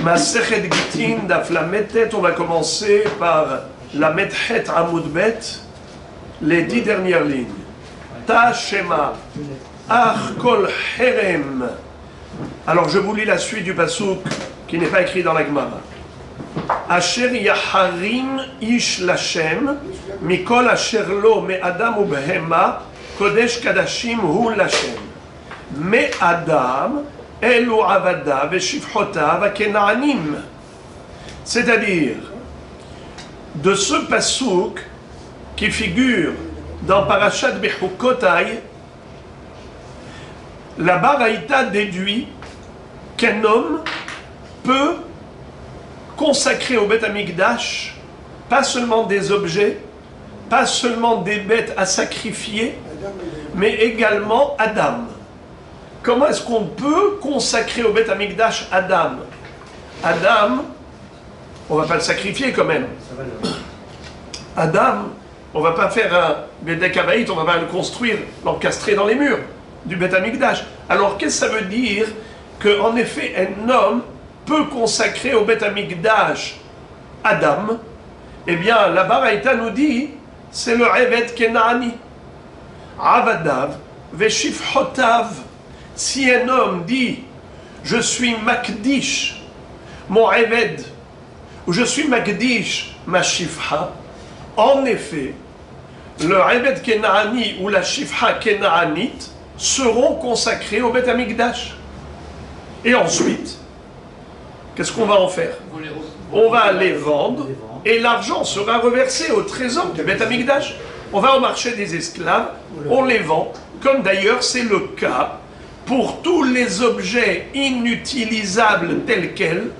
Masechet Gitin, Daf Lamed, on va commencer par la Medhet Amud Bet, les 10 dernières lignes. Ta Shema, Ach Kol Herem. Alors je vous lis la suite du pasouk qui n'est pas écrit dans la Gemara. Asher Yaharim Ish Lashem, Mikol Asher Lo Me Adam Ubehema, Kodesh Kadashim Hu Lashem. Me Adam, Elu Avada Veshivchota Vakenaanim. C'est-à-dire, de ce pasouk qui figure dans Parashat Bechukotai, la Baraïta déduit qu'un homme peut consacrer au Beth Amikdash pas seulement des objets, pas seulement des bêtes à sacrifier, mais également Adam. Comment est-ce qu'on peut consacrer au Beth Amikdash Adam? Adam, on ne va pas le sacrifier quand même. Adam, on ne va pas faire un Bedek Abaït, on ne va pas le construire, l'encastrer dans les murs du Beth Amikdash. Alors qu'est-ce que ça veut dire? Qu'en effet, un homme peut consacrer au Beth Amikdash Adam. Eh bien, la Baraïta nous dit, c'est le Eved Kenaani. Avadav, Veshivchotav. Si un homme dit, je suis Makdish, mon Eved, ou je suis Makdish, ma Shifha, en effet, le Eved Kenaani ou la Shifha Kenaanite seront consacrés au Beth Amikdash. Et ensuite, qu'est-ce qu'on va en faire? On va les vendre et l'argent sera reversé au trésor du Beth Amikdash. On va au marché des esclaves, on les vend, comme d'ailleurs c'est le cas pour tous les objets inutilisables tels quels.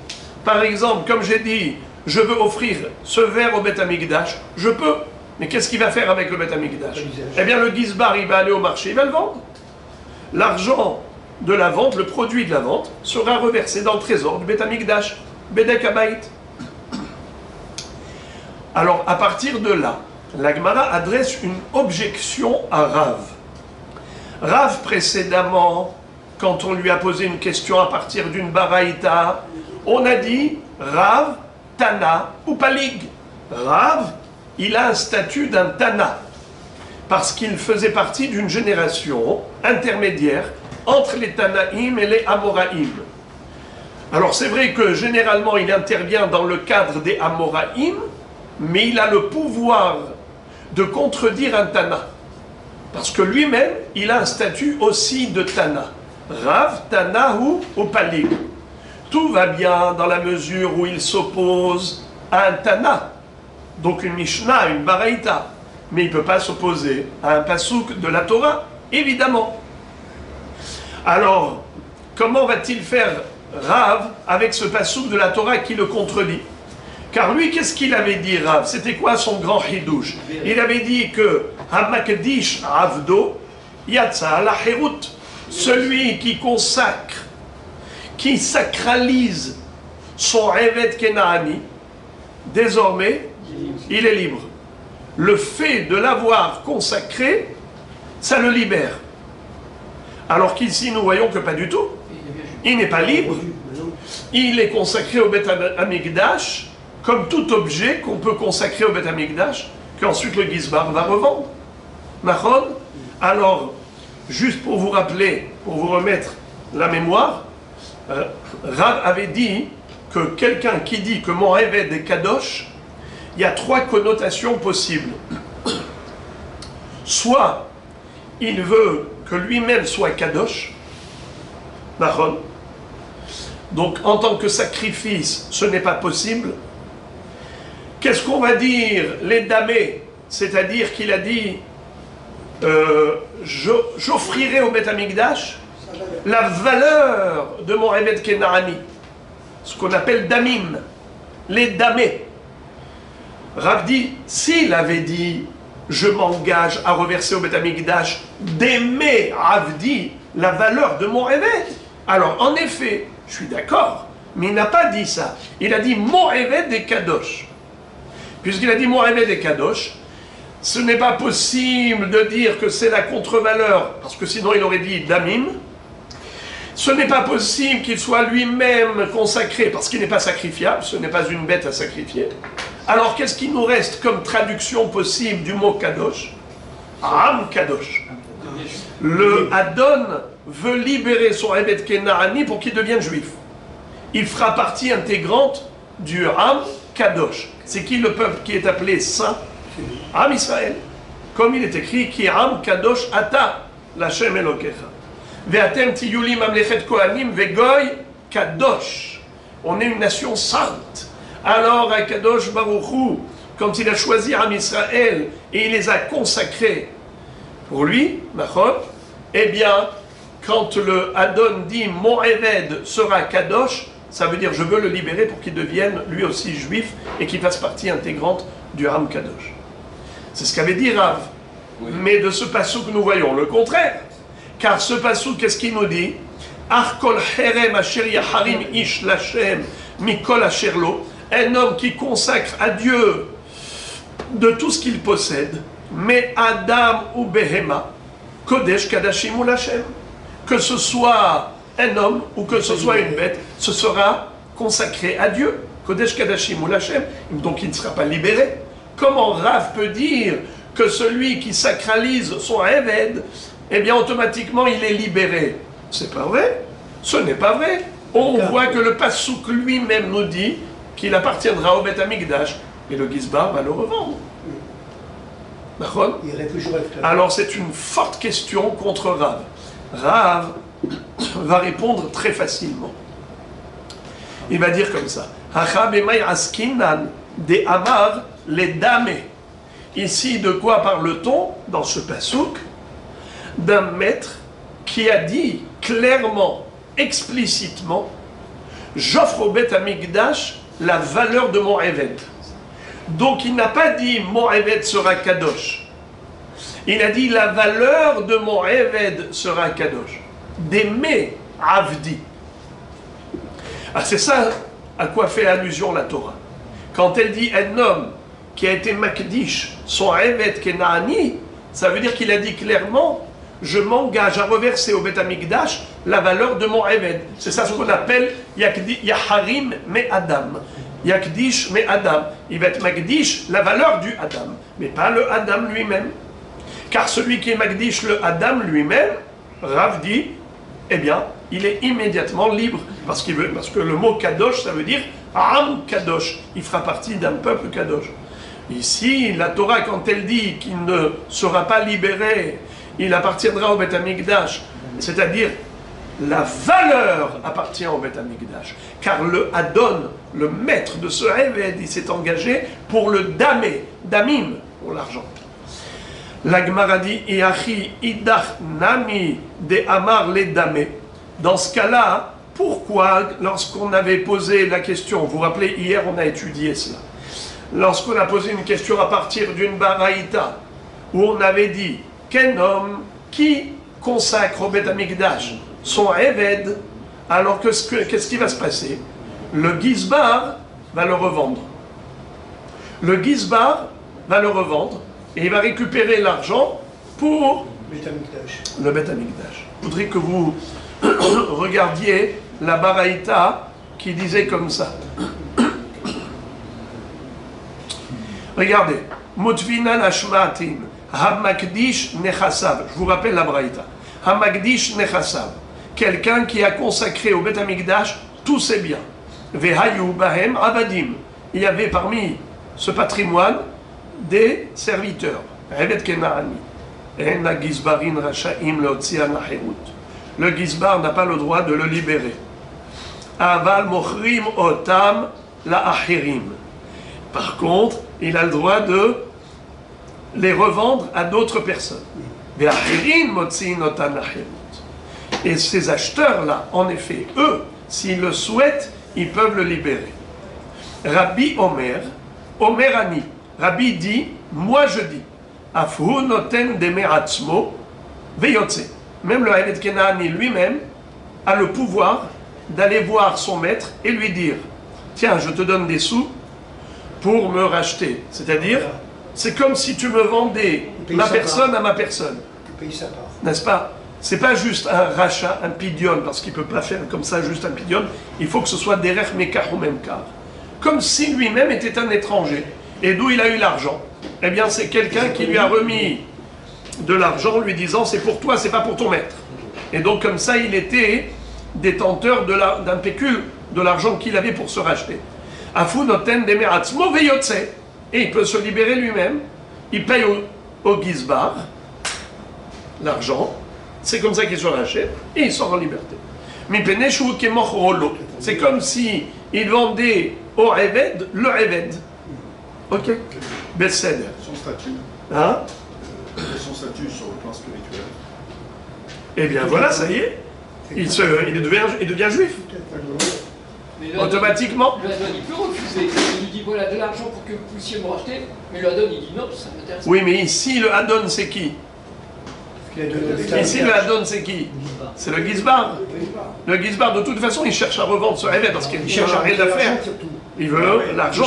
Par exemple, comme j'ai dit, je veux offrir ce verre au Beth Amikdash, je peux. Mais qu'est-ce qu'il va faire avec le Beth Amikdash? Eh bien, le Gizbar, il va aller au marché, il va le vendre. L'argent de la vente, le produit de la vente, sera reversé dans le trésor du Beth Amikdash, Bedek Abayit. Alors, à partir de là, la Gemara adresse une objection à Rav. Rav, précédemment, quand on lui a posé une question à partir d'une baraïta, on a dit Rav, Tana ou Palig. Rav, il a un statut d'un Tana, parce qu'il faisait partie d'une génération intermédiaire entre les Tanaïm et les Amoraïm. Alors c'est vrai que généralement il intervient dans le cadre des Amoraïm, mais il a le pouvoir de contredire un Tana, parce que lui-même il a un statut aussi de Tana. Rav, Tana ou Palig. Tout va bien dans la mesure où il s'oppose à un Tana, donc une Mishnah, une Baraïta, mais il ne peut pas s'opposer à un pasouk de la Torah, évidemment. Alors, comment va-t-il faire Rav avec ce pasouk de la Torah qui le contredit? Car lui, qu'est-ce qu'il avait dit, Rav? C'était quoi son grand hidouche? Il avait dit que Hamakdish Avdo Yatsa la Herut, celui qui consacre, qui sacralise son Eved Kenaani, désormais, il est libre. Le fait de l'avoir consacré, ça le libère. Alors qu'ici, nous voyons que pas du tout. Il n'est pas libre. Il est consacré au Beth Amikdash, comme tout objet qu'on peut consacrer au Beth Amikdash, qu'ensuite le Gizbar va revendre. Nachon? Alors, juste pour vous rappeler, pour vous remettre la mémoire, Rav avait dit que quelqu'un qui dit que mon Eved est Kadosh, il y a 3 connotations possibles. Soit il veut que lui-même soit Kadosh, Nachon. Donc en tant que sacrifice, ce n'est pas possible. Qu'est-ce qu'on va dire les damés? C'est-à-dire qu'il a dit j'offrirai au Beth Amikdash la valeur de mon Eved Kenaani, ce qu'on appelle damim, les damés. Rav dit, s'il avait dit je m'engage à reverser au Beth Amikdash d'aimer Avdi la valeur de mon Eved, alors en effet, je suis d'accord, mais il n'a pas dit ça. Il a dit mon Eved est Kadosh. Puisqu'il a dit mon Eved est Kadosh, ce n'est pas possible de dire que c'est la contre-valeur, parce que sinon il aurait dit damim. ce n'est pas possible qu'il soit lui-même consacré, parce qu'il n'est pas sacrifiable, ce n'est pas une bête à sacrifier. Alors qu'est-ce qui nous reste comme traduction possible du mot Kadosh? Am Kadosh. Le Adon veut libérer son Eved Kenaani pour qu'il devienne juif. Il fera partie intégrante du Am Kadosh. C'est qui le peuple qui est appelé saint? Am Israël. Comme il est écrit, Ki Am Kadosh Ata, l'Hashem Elokecha. Ve'atem tiyuli mamlechet kohanim ve'goy Kadosh. On est une nation sainte. Alors, à Kadosh Baruch Hu, quand il a choisi Am Israël et il les a consacrés pour lui, eh bien, quand le Adon dit mon Eved sera Kadosh, ça veut dire je veux le libérer pour qu'il devienne lui aussi juif et qu'il fasse partie intégrante du Am Kadosh. C'est ce qu'avait dit Rav. Oui. Mais de ce passouk, nous voyons le contraire. Car ce passouk, qu'est-ce qu'il nous dit? Arkol herem asher yaharim ish lachem mikol asherlo. Un homme qui consacre à Dieu de tout ce qu'il possède, mais Adam ou Behema, Kodesh Kadashim ou Lachem. Que ce soit un homme ou que ce soit une bête, ce sera consacré à Dieu. Kodesh Kadashim ou Lachem, donc il ne sera pas libéré. Comment Rav peut dire que celui qui sacralise son Eved, eh bien automatiquement il est libéré? C'est pas vrai. Ce n'est pas vrai. On voit que le Passouk lui-même nous dit qu'il appartiendra au Beth Amikdash et le Gizbar va le revendre. Alors c'est une forte question contre Rav. Rav va répondre très facilement. Il va dire comme ça. De Amar les dames. Ici, de quoi parle-t-on dans ce passouk? D'un maître qui a dit clairement, explicitement, j'offre au Beth Amikdash la valeur de mon Eved. Donc il n'a pas dit mon Eved sera Kadosh. Il a dit la valeur de mon Eved sera Kadosh. D'aimer Avdi. Ah, c'est ça à quoi fait allusion la Torah. Quand elle dit un homme qui a été Makdish, son Eved Kenaani, ça veut dire qu'il a dit clairement je m'engage à reverser au Beth Amikdash la valeur de mon Eved. C'est ça ce qu'on appelle Yaharim me Adam. Yakdish me Adam. Il va être Makdish la valeur du Adam, mais pas le Adam lui-même. Car celui qui est Makdish le Adam lui-même, Rav dit, eh bien, il est immédiatement libre. Parce que le mot Kadosh, ça veut dire Am Kadosh. Il fera partie d'un peuple Kadosh. Ici, la Torah, quand elle dit qu'il ne sera pas libéré, il appartiendra au Beth Amikdash, c'est-à-dire la valeur appartient au Beth Amikdash. Car le Adon, le maître de ce Eved, il s'est engagé pour le damé, damim, pour l'argent. La Gemara dit, Iachi idach nami de amar le damé. Dans ce cas-là, pourquoi, lorsqu'on avait posé la question, vous vous rappelez, hier on a étudié cela, lorsqu'on a posé une question à partir d'une baraïta, où on avait dit qu'un homme qui consacre au Beth Amikdash son Eved, alors qu'est-ce qui va se passer? Le Gizbar va le revendre. Le Gizbar va le revendre et il va récupérer l'argent pour le Beth Amikdash. Je voudrais que vous regardiez la baraïta qui disait comme ça. Regardez. Mutvinan Ashmatin, Hamakdish Nechasav. Je vous rappelle la baraïta. Hamakdish Nechasav. Quelqu'un qui a consacré au Beth Amikdash tous ses biens. Vehayu Bahem Abadim. Il y avait parmi ce patrimoine des serviteurs. Eved Kenaani. En Gizbarin Rashaim Leotzi Anaherut. Le Gizbar n'a pas le droit de le libérer. Aval Mochrim Otam La Ahirim. Par contre, il a le droit de les revendre à d'autres personnes. Ve'ahirim Motziin Otam Aherut. Et ces acheteurs-là, en effet, eux, s'ils le souhaitent, ils peuvent le libérer. Rabbi Omer, Omerani, Rabbi dit, moi je dis, Afhu noten demeratzmo veyotze. Même le Eved Kenaani lui-même a le pouvoir d'aller voir son maître et lui dire, tiens, je te donne des sous pour me racheter. C'est-à-dire, c'est comme si tu me vendais ma personne à ma personne. N'est-ce pas? c'est pas juste un rachat, un pidion, parce qu'il ne peut pas faire comme ça juste un pidion, il faut que ce soit derech mekar ou memkar. Comme si lui-même était un étranger. Et d'où il a eu l'argent? Eh bien, c'est quelqu'un qui lui a remis de l'argent, lui disant c'est pour toi, c'est pas pour ton maître. Et donc, comme ça, il était détenteur d'un pécule, de l'argent qu'il avait pour se racheter. Afu noten demeratzmo veyotse. Et il peut se libérer lui-même. Il paye au gizbar l'argent. C'est comme ça qu'il se rachète et il sort en liberté. C'est comme si il vendait au Eved le Eved. Ok? Besséder. Son statut. Hein? Son statut sur le plan spirituel. Eh bien voilà, ça y est. Il devient juif. Mais Automatiquement. Le Hadon, il peut refuser. Il lui dit voilà de l'argent pour que vous puissiez me racheter. Mais le Hadon, il dit non, ça m'intéresse. Oui, mais ici, le Hadon, c'est qui? Ici, le Hadon, c'est qui? C'est le Gizbar. Le Gizbar, de toute façon, il cherche à revendre ce Eved parce qu'il cherche à rien à faire. Il veut l'argent,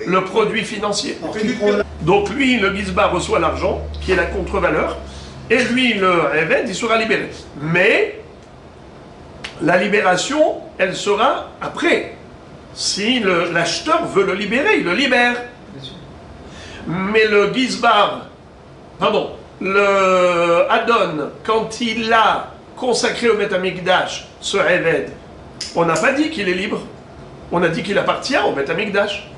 le produit financier. Donc lui, le Gizbar reçoit l'argent, qui est la contre-valeur, et lui, le Eved, il sera libéré. Mais la libération, elle sera après. Si l'acheteur veut le libérer, il le libère. Mais le Gizbar, le Hadon, quand il a consacré au Beth Amikdash ce Eved, on n'a pas dit qu'il est libre. On a dit qu'il appartient au Beth Amikdash.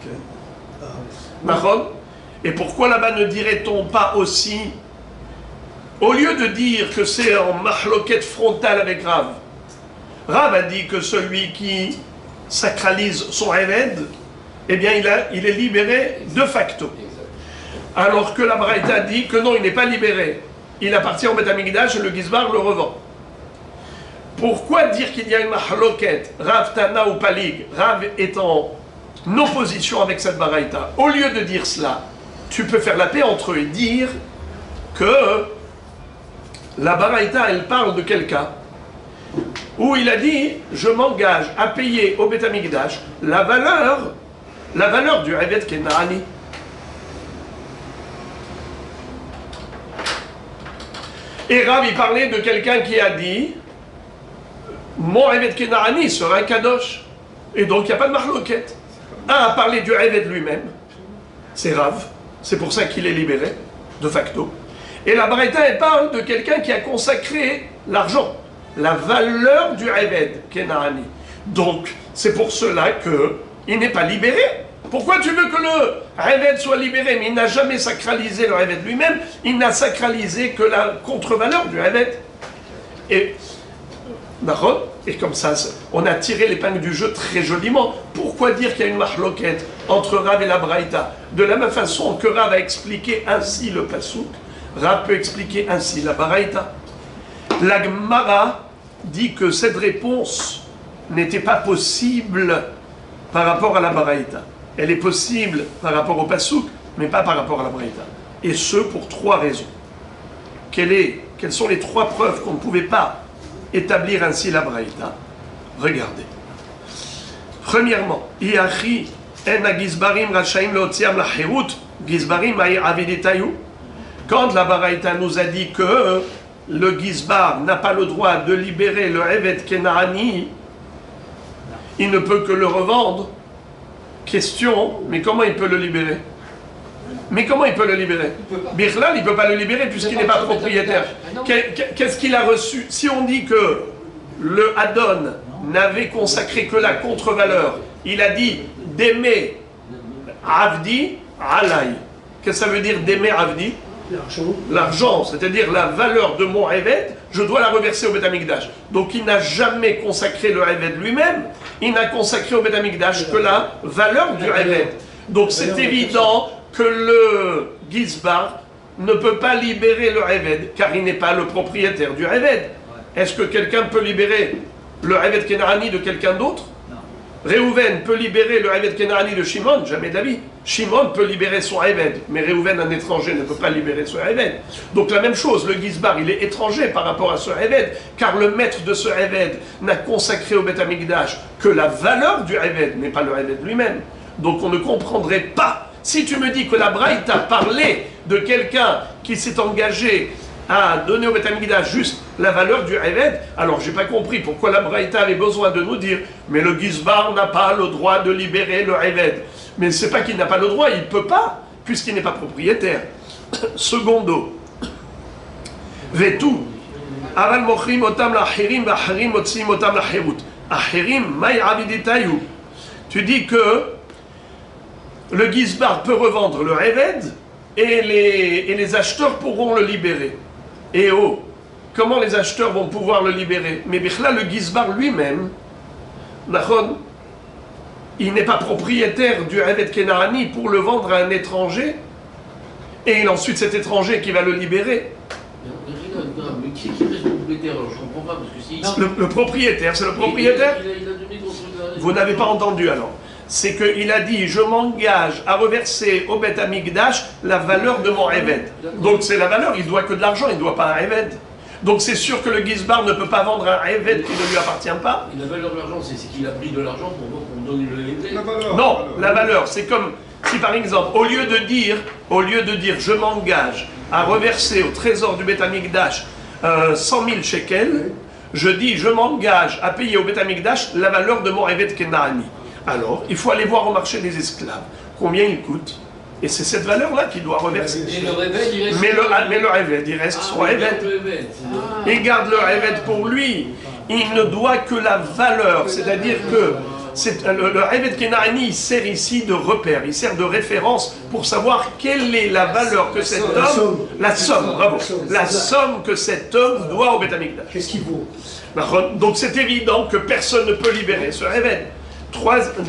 Et pourquoi là-bas ne dirait-on pas aussi, au lieu de dire que c'est en mahloquette frontale avec Rav, Rav a dit que celui qui sacralise son Eved, eh bien il est libéré de facto. Alors que la Braïta dit que non, il n'est pas libéré. Il appartient au Beth Amikdash et le Gizbar le revend. Pourquoi dire qu'il y a une mahloquette, Rav Tana ou Palig, Rav est en opposition avec cette Braïta? Au lieu de dire cela, tu peux faire la paix entre eux et dire que la Braïta, elle parle de quelqu'un où il a dit je m'engage à payer au Beth Amikdash la valeur du Eved Kenani. Et Rav, il parlait de quelqu'un qui a dit mon Eved Kenani sera un kadosh. Et donc il n'y a pas de marloquette. Un a parlé du Eved lui-même, c'est Rav, c'est pour ça qu'il est libéré, de facto. Et la Braïta, elle parle de quelqu'un qui a consacré l'argent, la valeur du Eved Kenani. Donc c'est pour cela qu'il n'est pas libéré. Pourquoi tu veux que le Eved soit libéré? Mais il n'a jamais sacralisé le Eved lui-même, il n'a sacralisé que la contre-valeur du Eved. Et comme ça, on a tiré l'épingle du jeu très joliment. Pourquoi dire qu'il y a une mahloquette entre Rav et la Braïta? De la même façon que Rav a expliqué ainsi le Passouk, Rav peut expliquer ainsi la Braïta. La Gemara dit que cette réponse n'était pas possible par rapport à la Braïta. Elle est possible par rapport au Passouk, mais pas par rapport à la Braïta. Et ce, pour trois raisons. Quelles sont les trois preuves qu'on ne pouvait pas établir ainsi la Braïta? Regardez. Premièrement, Iachi en Gizbarim rachaim leotziam la herut, Gizbarim avidetayu. Quand la Braïta nous a dit que le Gizbar n'a pas le droit de libérer le Eved Kenani, il ne peut que le revendre. Question, mais comment il peut le libérer? Birlal, il ne peut pas le libérer puisqu'il n'est pas propriétaire. Qu'est-ce qu'il a reçu? Si on dit que le Hadon n'avait consacré que la contre-valeur, il a dit d'aimer Avdi Alay. Qu'est-ce que ça veut dire d'aimer Avdi? L'argent, c'est-à-dire la valeur de mon Eved, je dois la reverser au Beth Amikdash. Donc il n'a jamais consacré le Eved lui-même, il n'a consacré au Beth Amikdash que la valeur du Eved. Donc c'est évident que le Gizbar ne peut pas libérer le Eved, car il n'est pas le propriétaire du Eved. Est-ce que quelqu'un peut libérer le Eved Kenani de quelqu'un d'autre? Réhouven peut libérer le Eved Kenani de Shimon? Jamais d'avis. Shimon peut libérer son Eved, mais Réhouven, un étranger, ne peut pas libérer son Eved. Donc la même chose, le Gizbar, il est étranger par rapport à ce Eved, car le maître de ce Eved n'a consacré au Beth Amikdash que la valeur du Eved, mais pas le Eved lui-même. Donc on ne comprendrait pas. Si tu me dis que la Braïta parlait de quelqu'un qui s'est engagé à donner au Beth Amikdash juste la valeur du Eved, alors j'ai pas compris pourquoi la Braïta avait besoin de nous dire mais le Gizbar n'a pas le droit de libérer le Eved. Mais c'est pas qu'il n'a pas le droit, il peut pas, puisqu'il n'est pas propriétaire. Secondo, Vetu, Aval mochrim otam l'achirim, v'achirim motzim otam l'achirut. Achirim, may aviditayu. Tu dis que le Gizbar peut revendre le Eved et les acheteurs pourront le libérer. Et oh, comment les acheteurs vont pouvoir le libérer? Mais là, le Gizbar lui-même, il n'est pas propriétaire du Eved Kenarani pour le vendre à un étranger, et ensuite cet étranger qui va le libérer. Mais qui reste propriétaire? Alors je comprends pas, parce que si... Le propriétaire, c'est le propriétaire? Il a donné contre... Vous n'avez pas entendu alors. C'est qu'il a dit, je m'engage à reverser au Beth Amikdash la valeur de mon Eved. Donc c'est la valeur, il doit que de l'argent, il ne doit pas un Eved. Donc c'est sûr que le Gizbar ne peut pas vendre un Eved qui ne lui appartient pas. Et la valeur de l'argent, c'est qu'il a pris de l'argent pour qu'on donne le Eved. La valeur. Non, la valeur, c'est comme si par exemple, au lieu de dire je m'engage à reverser au trésor du Beth Amikdash 100 000 shekels, je dis je m'engage à payer au Beth Amikdash la valeur de mon Eved Kenani. Alors, il faut aller voir au marché des esclaves combien il coûte. Et c'est cette valeur-là qu'il doit reverser. Et le Eved, il reste. Mais le Eved, il reste son Eved. Il garde le Eved pour lui. Il ne doit que la valeur. C'est-à-dire que le Eved Kenani, il sert ici de repère, il sert de référence pour savoir quelle est la valeur que cet homme, la somme, bravo, la somme que cet homme doit au Beth Amikdash. Qu'est-ce qu'il vaut? Donc c'est évident que personne ne peut libérer ce Eved.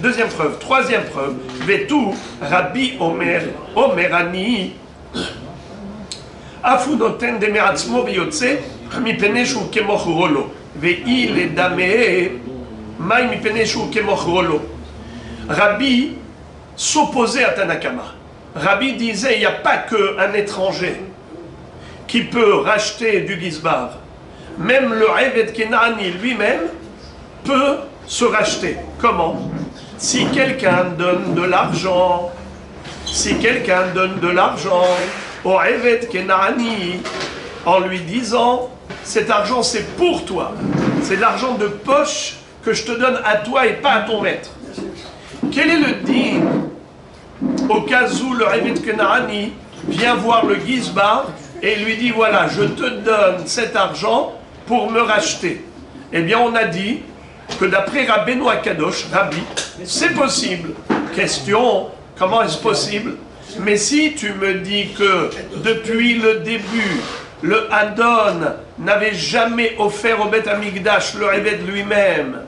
Deuxième preuve, troisième preuve, Vetu, Rabbi Omerani, Afunoten de Meratzmo Beyotse, Mipeneshu Kemoch Rolo, Vei le Damee, Mai Mipeneshu Kemoch Rolo. Rabbi s'opposait à Tanakama. Rabbi disait il n'y a pas qu'un étranger qui peut racheter du Gizbar. Même le Eved Kenani lui-même peut se racheter. Comment? Si quelqu'un donne de l'argent, au Eved Kenani, en lui disant, cet argent c'est pour toi, c'est l'argent de poche que je te donne à toi et pas à ton maître. Quel est le din au cas où le Eved Kenani vient voir le Gizbar et lui dit, voilà, je te donne cet argent pour me racheter? Eh bien on a dit que d'après Rabbeinu Akadosh, Rabbi, c'est possible. Question, comment est-ce possible? Mais si tu me dis que depuis le début, le Hadon n'avait jamais offert au Beth Amikdash le Eved lui-même,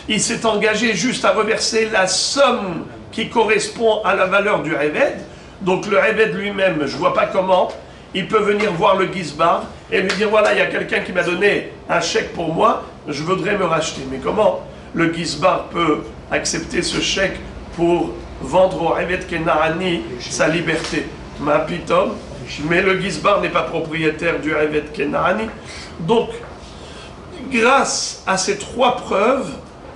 il s'est engagé juste à reverser la somme qui correspond à la valeur du Eved, donc le Eved lui-même, je ne vois pas comment, il peut venir voir le Gizbar et lui dire voilà, il y a quelqu'un qui m'a donné un chèque pour moi, je voudrais me racheter. Mais comment le Gizbar peut accepter ce chèque pour vendre au Eved Kenani sa liberté? Ma pitom, mais le Gizbar n'est pas propriétaire du Eved Kenani. Donc, grâce à ces trois preuves,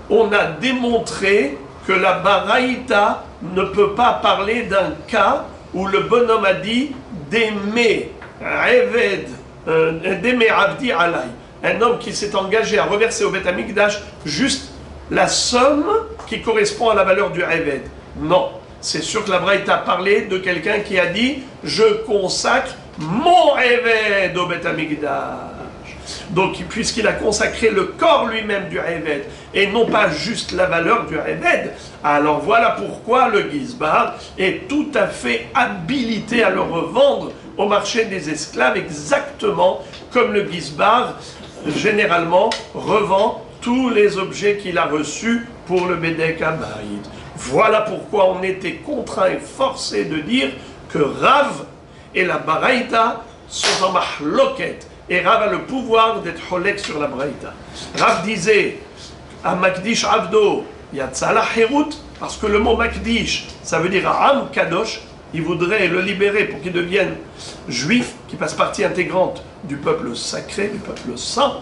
on a démontré que la Baraïta ne peut pas parler d'un cas où le bonhomme a dit d'aimer Eved, d'aimer Abdi Alay, un homme qui s'est engagé à reverser au Beth Amikdash juste la somme qui correspond à la valeur du Eved. Non, c'est sûr que la Braïta a parlé de quelqu'un qui a dit je consacre mon Eved au Beth Amikdash. Donc, puisqu'il a consacré le corps lui-même du Eved et non pas juste la valeur du Eved, alors voilà pourquoi le Gizbar est tout à fait habilité à le revendre au marché des esclaves, exactement comme le Gizbar généralement revend tous les objets qu'il a reçus pour le Bedek Habayit. Voilà pourquoi on était contraint et forcé de dire que Rav et la Baraïta sont en mahloket. Et Rav a le pouvoir d'être holek sur la Braïta. Rav disait à Makdish Avdo, Yatsa la Herut, parce que le mot Makdish, ça veut dire Am Kadosh, il voudrait le libérer pour qu'il devienne juif, qui fasse partie intégrante du peuple sacré, du peuple saint.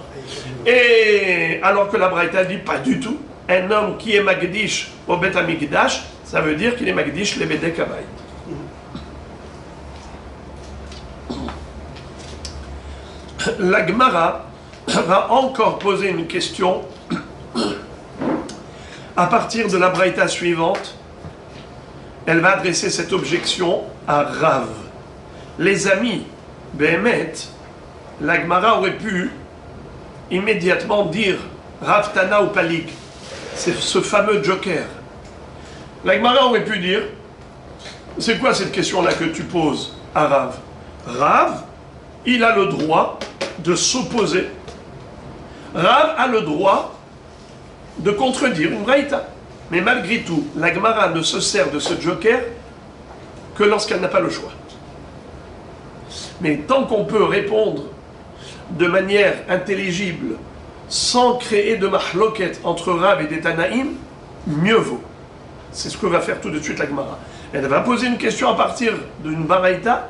Et alors que la Braïta dit pas du tout, un homme qui est Makdish au Bet Amikdash, ça veut dire qu'il est Makdish le Bedek Habayit. la Gemara va encore poser une question à partir de la braïta suivante. Elle va adresser cette objection à Rav. Les amis, Behemet, la Gemara aurait pu immédiatement dire Rav Tana ou Palik. C'est ce fameux joker. La Gemara aurait pu dire, c'est quoi cette question-là que tu poses à Rav? Rav, il a le droit de s'opposer. Rav a le droit de contredire une braïta. Mais malgré tout, la Gemara ne se sert de ce joker que lorsqu'elle n'a pas le choix. Mais tant qu'on peut répondre de manière intelligible, sans créer de mahloket entre Rav et des Tanaïm, mieux vaut. C'est ce que va faire tout de suite la Gemara. Elle va poser une question à partir d'une baraïta,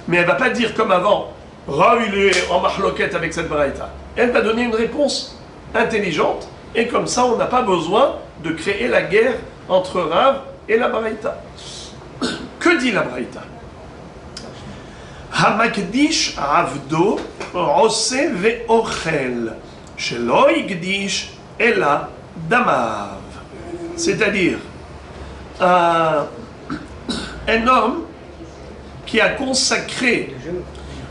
mais elle ne va pas dire comme avant, Rav il est en mahloket avec cette baraïta. Elle va donner une réponse intelligente, et comme ça on n'a pas besoin de créer la guerre entre Rav et la baraïta. Que dit la baraïta? Hamakdish avdo ose ve'ochel shelo yigdish ela damav. C'est-à-dire un homme qui a consacré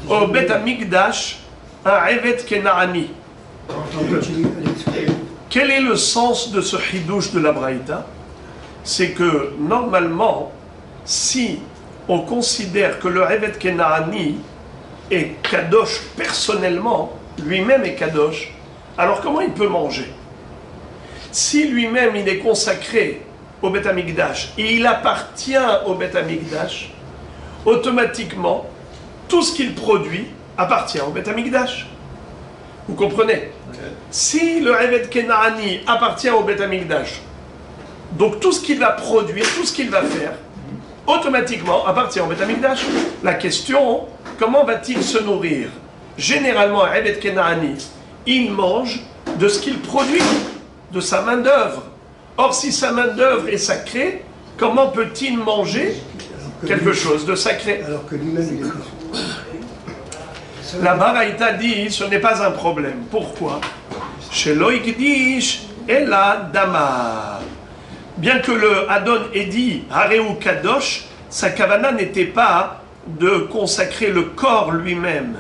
au Bet Amikdash un Evet Kenaani. Quel est le sens de ce chidouche de la Braïta? C'est que normalement, si on considère que le Evet Kenaani est kadosh personnellement, lui-même est kadosh, alors comment il peut manger? Si lui-même il est consacré au Bet Amikdash et il appartient au Bet Amikdash, automatiquement, tout ce qu'il produit appartient au Bet Amikdash. Vous comprenez? Si le Evet Kenaani appartient au Bet Amikdash, donc tout ce qu'il va produire, tout ce qu'il va faire, automatiquement appartient au Bet Amikdash. La question, comment va-t-il se nourrir? Généralement, un Evet Kenaani, il mange de ce qu'il produit, de sa main-d'œuvre. Or, si sa main-d'œuvre est sacrée, comment peut-il manger quelque chose de sacré? Alors que lui-même, il est La Baraïta dit, ce n'est pas un problème. Pourquoi? Shelo Yigdish ela dama. Bien que le Adon ait dit Hareu Kadosh, sa kavana n'était pas de consacrer le corps lui-même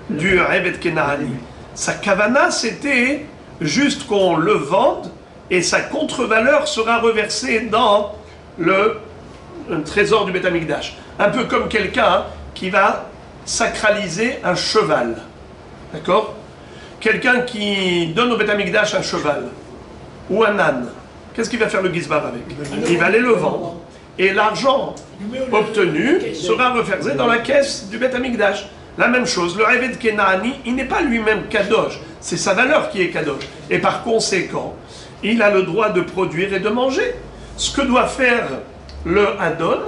du Evet Kenaani. Sa kavana, c'était juste qu'on le vende et sa contre-valeur sera reversée dans le trésor du Bet Amikdash. Un peu comme quelqu'un qui va sacraliser un cheval. D'accord? Quelqu'un qui donne au Bet Amikdash un cheval ou un âne. Qu'est-ce qu'il va faire le Gizbar avec? Il va aller le vendre. Et l'argent obtenu sera reversé dans la caisse du Bet Amikdash. La même chose, le Evet Kenaani, il n'est pas lui-même kadosh. C'est sa valeur qui est kadosh. Et par conséquent, il a le droit de produire et de manger. Ce que doit faire le Adon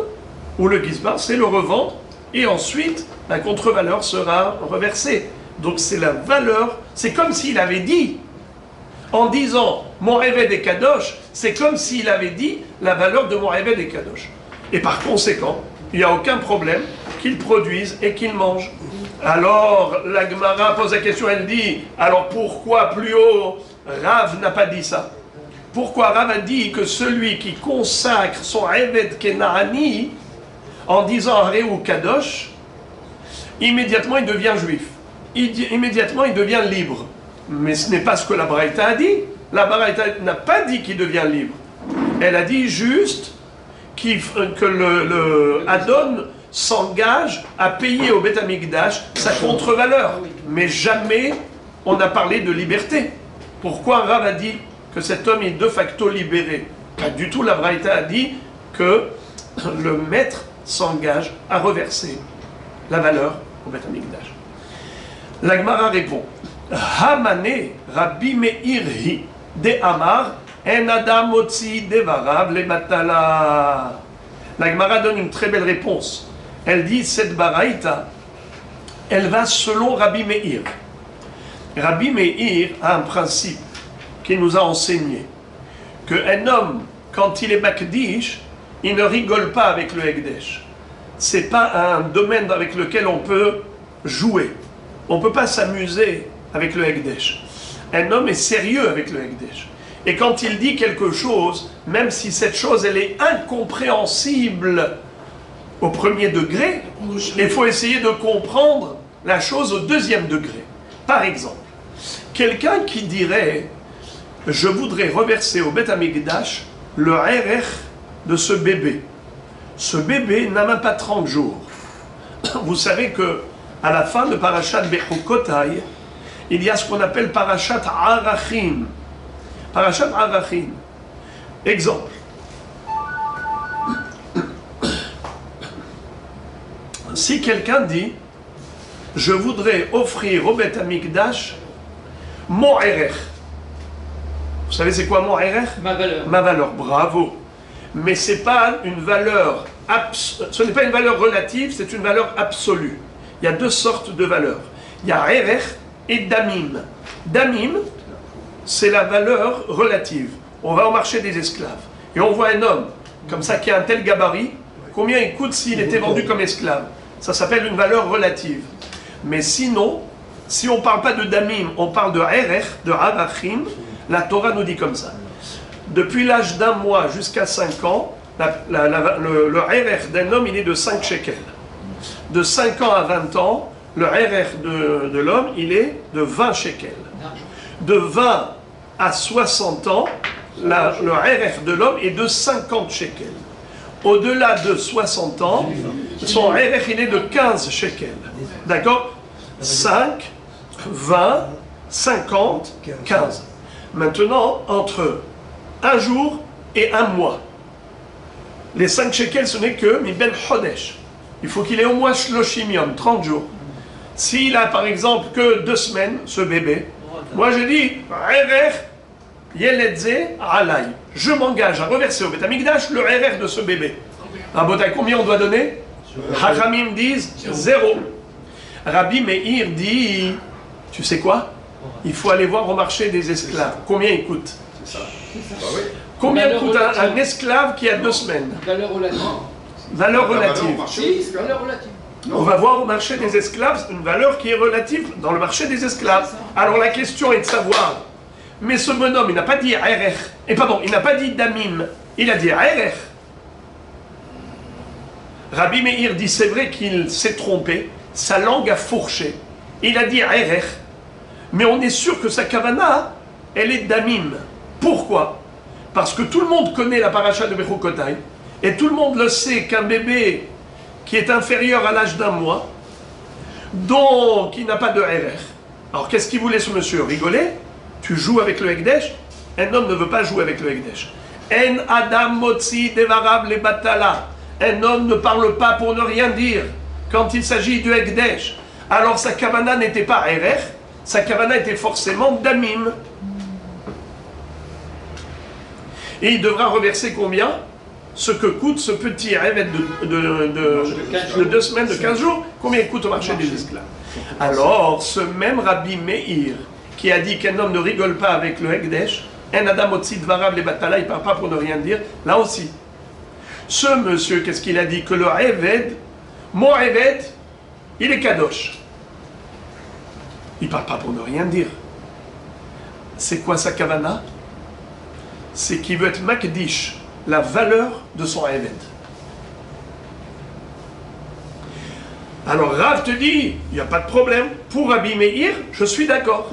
ou le Gizbar, c'est le revendre et ensuite la contre-valeur sera reversée. Donc c'est la valeur, c'est comme s'il avait dit, en disant mon réveil est kadosh, c'est comme s'il avait dit la valeur de mon réveil est kadosh. Et par conséquent, il n'y a aucun problème qu'il produise et qu'il mange. Alors la Gemara pose la question, elle dit, alors pourquoi plus haut Rav n'a pas dit ça? Pourquoi Rav a dit que celui qui consacre son réveil Kenaani en disant Hareu Kadosh, immédiatement il devient juif. Immédiatement il devient libre. Mais ce n'est pas ce que la Braïta a dit. La Braïta n'a pas dit qu'il devient libre. Elle a dit juste que le Adon s'engage à payer au Bet Amikdash sa contre-valeur. Mais jamais on n'a parlé de liberté. Pourquoi Rav a dit que cet homme est de facto libéré? Pas du tout, la Braïta a dit que le maître s'engage à reverser la valeur au Bet Amikdash. La Gemara répond, Hamane Rabbi Meirhi de Amar en Adam Motzi Devarav le Matala. La Gemara donne une très belle réponse. Elle dit cette baraïta, elle va selon Rabbi Meir. Rabbi Meir a un principe qu'il nous a enseigné qu'un homme, quand il est Makdish, il ne rigole pas avec le Hekdesh. C'est pas un domaine avec lequel on peut jouer. on ne peut pas s'amuser avec le Hekdesh. Un homme est sérieux avec le Hekdesh. Et quand il dit quelque chose, même si cette chose elle est incompréhensible au premier degré, il faut essayer de comprendre la chose au deuxième degré. Par exemple, quelqu'un qui dirait « Je voudrais reverser au Beth Amikdash le RR de ce bébé. Ce bébé n'a même pas 30 jours. » Vous savez que à la fin de Parashat Bechukotai, il y a ce qu'on appelle Parashat Arachin. Parashat Arachin. Exemple. Si quelqu'un dit « Je voudrais offrir au Beth Amikdash mon RR. » Vous savez c'est quoi mon RR? Ma valeur. Ma valeur, bravo. Mais c'est pas une valeur, ce n'est pas une valeur relative, c'est une valeur absolue. Il y a deux sortes de valeurs. Il y a RR et Damim. Damim, c'est la valeur relative. On va au marché des esclaves et on voit un homme comme ça qui a un tel gabarit, combien il coûte s'il était vendu comme esclave? Ça s'appelle une valeur relative. Mais sinon, si on ne parle pas de Damim, on parle de RR, de Arachim, la Torah nous dit comme ça. Depuis l'âge d'un mois jusqu'à 5 ans, le RR d'un homme, il est de 5 shekels. De 5 ans à 20 ans, le RR de l'homme, il est de 20 shekels. De 20 à 60 ans, le RR de l'homme est de 50 shekels. Au-delà de 60 ans, son RR, il est de 15 shekels. D'accord? 5, 20, 50, 15. Maintenant, entre un jour et un mois, les 5 shekels, ce n'est que mi ben chodesh. Il faut qu'il ait au moins shloshim yom, 30 jours. S'il a par exemple que 2 semaines, ce bébé, moi je dis, RR yeledze alay. Je m'engage à reverser au Beth Amikdash le RR de ce bébé. À Botaï, combien on doit donner? Hachamim disent 0. Rabbi Meir dit, tu sais quoi? Il faut aller voir au marché des esclaves. Combien il coûte? C'est ça. Combien coûte un esclave qui a 2 semaines? Valeur relative. Valeur relative. Si, valeur relative. On va voir au marché des esclaves une valeur qui est relative dans le marché des esclaves. Alors la question est de savoir, mais ce bonhomme, il n'a pas dit RR, et pardon, il n'a pas dit Damim, il a dit RR. Rabbi Meir dit, c'est vrai qu'il s'est trompé, sa langue a fourché, il a dit RR, mais on est sûr que sa kavana, elle est Damim. Pourquoi? Parce que tout le monde connaît la paracha de Bechukotai, et tout le monde le sait qu'un bébé qui est inférieur à l'âge d'un mois, donc il n'a pas de RR. Alors qu'est-ce qu'il voulait ce monsieur? Rigoler? Tu joues avec le Hekdesh? Un homme ne veut pas jouer avec le Hekdesh. En Adam motzi devarab le batala. Un homme ne parle pas pour ne rien dire quand il s'agit du Hekdesh. Alors sa kavana n'était pas RR, sa kavana était forcément Damim. Et il devra reverser combien? Ce que coûte ce petit rêve de 2 semaines, de 15 jours, combien il coûte au marché des esclaves. Alors, ce même Rabbi Meir, qui a dit qu'un homme ne rigole pas avec le Hekdesh, un Adam Otzi Dvarav le Batala, il ne parle pas pour ne rien dire, là aussi. Ce monsieur, qu'est-ce qu'il a dit? Que le Eved, mon Eved, il est Kadosh. Il ne parle pas pour ne rien dire. C'est quoi sa kavana? C'est qu'il veut être Makdish, la valeur de son Eved. Alors Rav te dit, il n'y a pas de problème. Pour Rabbi Meir, je suis d'accord.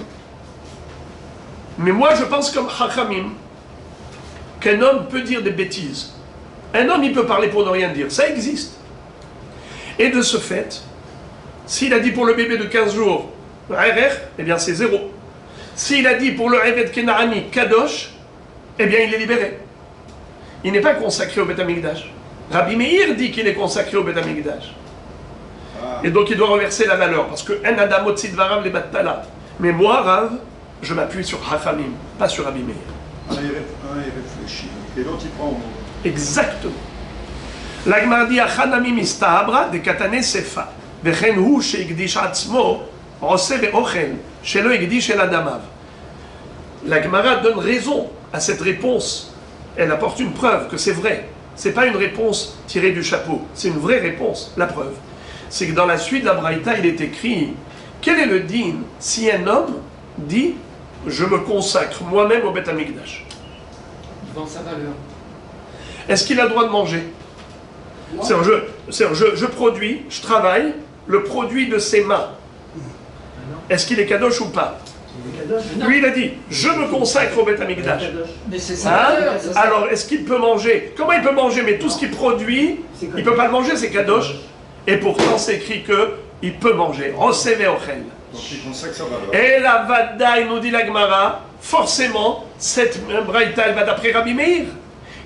Mais moi je pense comme Chachamim, qu'un homme peut dire des bêtises. Un homme il peut parler pour ne rien dire, ça existe. Et de ce fait, s'il a dit pour le bébé de 15 jours, RR, eh bien c'est 0. S'il a dit pour le Eved Kenani, Kadosh, eh bien il est libéré. Il n'est pas consacré au Beth Amikdash. Rabbi Meir dit qu'il est consacré au Beth Amikdash. Et donc il doit reverser la valeur, parce que un Adam Otzi Dvarav le Batala. Mais moi, Rav, je m'appuie sur Hachamim, pas sur Rabbi Meir. Un est réfléchi, et l'autre il prend au mot. Exactement. L'Agmar dit Achanamim istahabra de katane sefa, vechen hu sheikdish atzmo, ose veochen, shelo ikdish el adamav. L'Agmara donne raison à cette réponse. Elle apporte une preuve que c'est vrai. C'est pas une réponse tirée du chapeau, c'est une vraie réponse. La preuve, c'est que dans la suite de la Braïta, il est écrit Quel est le din si un homme dit « Je me consacre moi-même au Beth Amikdash » Il vend sa valeur. Est-ce qu'il a le droit de manger? Je produis, je travaille, le produit de ses mains. Est-ce qu'il est kadosh ou pas? Lui, il a dit, je me consacre au Beth Amikdash. Mais c'est sa valeur. Alors, est-ce qu'il peut manger? Comment il peut manger? Mais tout ce qu'il produit, il ne peut pas le manger, c'est kadosh. Et pourtant, c'est écrit qu'il peut manger. Roseve ochel. Donc il consacre sa valeur. Et la Vada, il nous dit la Gemara, forcément, cette braïta, elle va d'après Rabbi Meir,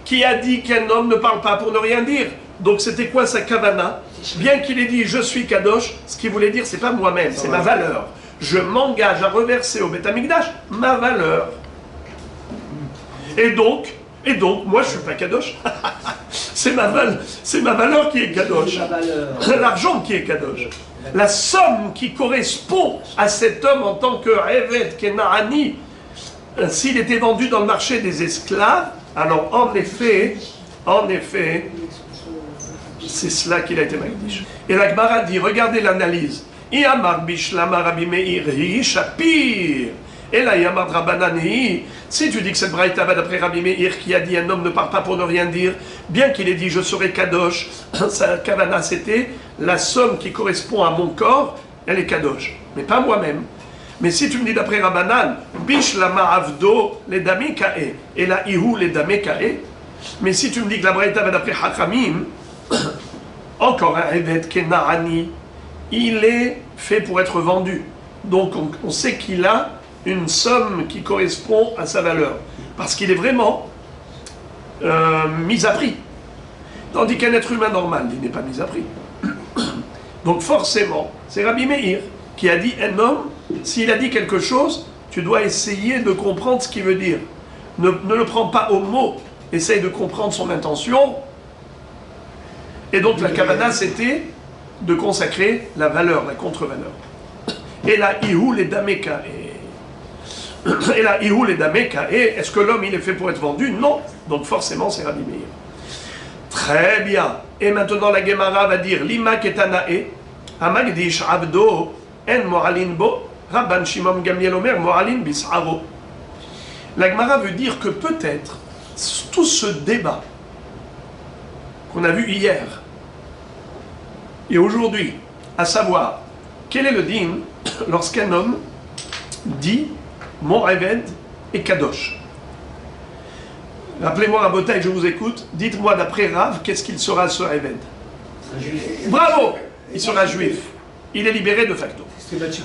qui a dit qu'un homme ne parle pas pour ne rien dire. Donc c'était quoi sa kavana? Bien qu'il ait dit je suis kadosh, ce qu'il voulait dire c'est pas moi-même, c'est ma valeur. Je m'engage à reverser au Beth Amikdash ma valeur. Et donc, moi je suis pas kadosh. c'est ma valeur qui est kadosh. L'argent qui est kadosh. La somme qui correspond à cet homme en tant que Eved Kena'ani, s'il était vendu dans le marché des esclaves, alors en effet, c'est cela qu'il a été magnifique. Et la Gemara dit, regardez l'analyse. Iamar bishlama Rabbi Meir hi shapir. Et là, Iamar Drabanan hi. Si tu dis que cette braïta va d'après Rabbi Meir qui a dit un homme ne part pas pour ne rien dire, bien qu'il ait dit je serai kadosh, sa kavana c'était la somme qui correspond à mon corps, elle est kadosh, mais pas moi-même. Mais si tu me dis d'après Rabbanan, bishlama avdo les dami kae, et la ihu les dami kae, mais si tu me dis que la braïta va d'après Hachamim, encore un Eved Kena'ani, il est fait pour être vendu. Donc on sait qu'il a une somme qui correspond à sa valeur. Parce qu'il est vraiment mis à prix. Tandis qu'un être humain normal, il n'est pas mis à prix. Donc forcément, c'est Rabbi Meir qui a dit un homme, s'il a dit quelque chose, tu dois essayer de comprendre ce qu'il veut dire. Ne le prends pas au mot, essaye de comprendre son intention. Et donc la kavana c'était de consacrer la valeur, la contre-valeur. Et la ihu les dameka. Et la ihu les dameka. Et est-ce que l'homme il est fait pour être vendu? Non. Donc forcément c'est Rabbi Meir. Très bien. Et maintenant la Gemara va dire lima ketanae amagdish abdo en mo'alin bo Rabban Shimon Gamliel Omer mo'alin bis'aro. La Gemara veut dire que peut-être tout ce débat qu'on a vu hier et aujourd'hui, à savoir, quel est le din lorsqu'un homme dit mon Eved est kadosh? Rappelez-moi Rabotai, je vous écoute, dites-moi d'après Rav, qu'est-ce qu'il sera ce Eved? Bravo! Il sera juif. Il est libéré de facto.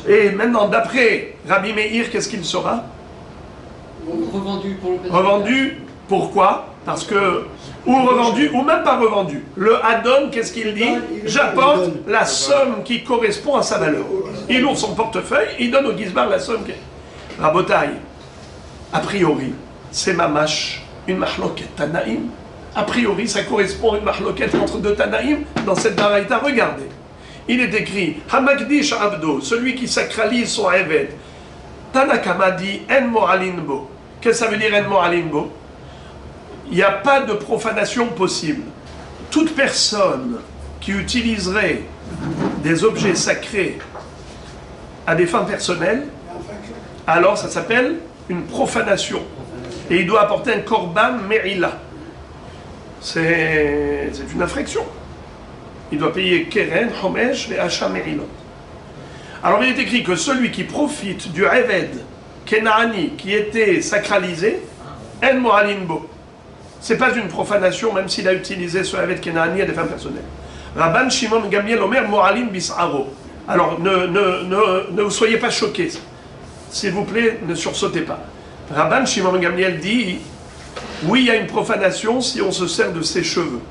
Et maintenant, d'après Rabbi Meir, qu'est-ce qu'il sera? Revendu pour le Revendu, pourquoi? Parce que, ou revendu, ou même pas revendu. Le Hadon, qu'est-ce qu'il dit? J'apporte la somme qui correspond à sa valeur. Il ouvre son portefeuille, il donne au Gizbar la somme qui est. Rabotai, a priori, c'est mamash, une mahloket Tanaïm. A priori, ça correspond à une mahloket entre deux Tanaïm dans cette baraïta. Regardez. Il est écrit Hamakdish Abdo, celui qui sacralise son Eved. Tanakama dit En Mo'alinbo. Qu'est-ce que ça veut dire En Mo'alinbo? Il n'y a pas de profanation possible. Toute personne qui utiliserait des objets sacrés à des fins personnelles, alors ça s'appelle une profanation. Et il doit apporter un korban me'ila. C'est une infraction. Il doit payer keren, homesh et achat me'ilot. Alors il est écrit que celui qui profite du Eved Kenaani qui était sacralisé, en mo'alinbo. C'est pas une profanation, même s'il a utilisé ce Eved Kenaani à des fins personnelles. Rabban Shimon Gamliel Omer mo'alin bis'aro. Alors ne vous soyez pas choqués. S'il vous plaît, ne sursautez pas. Rabban Shimon Gamliel dit oui, il y a une profanation si on se sert de ses cheveux.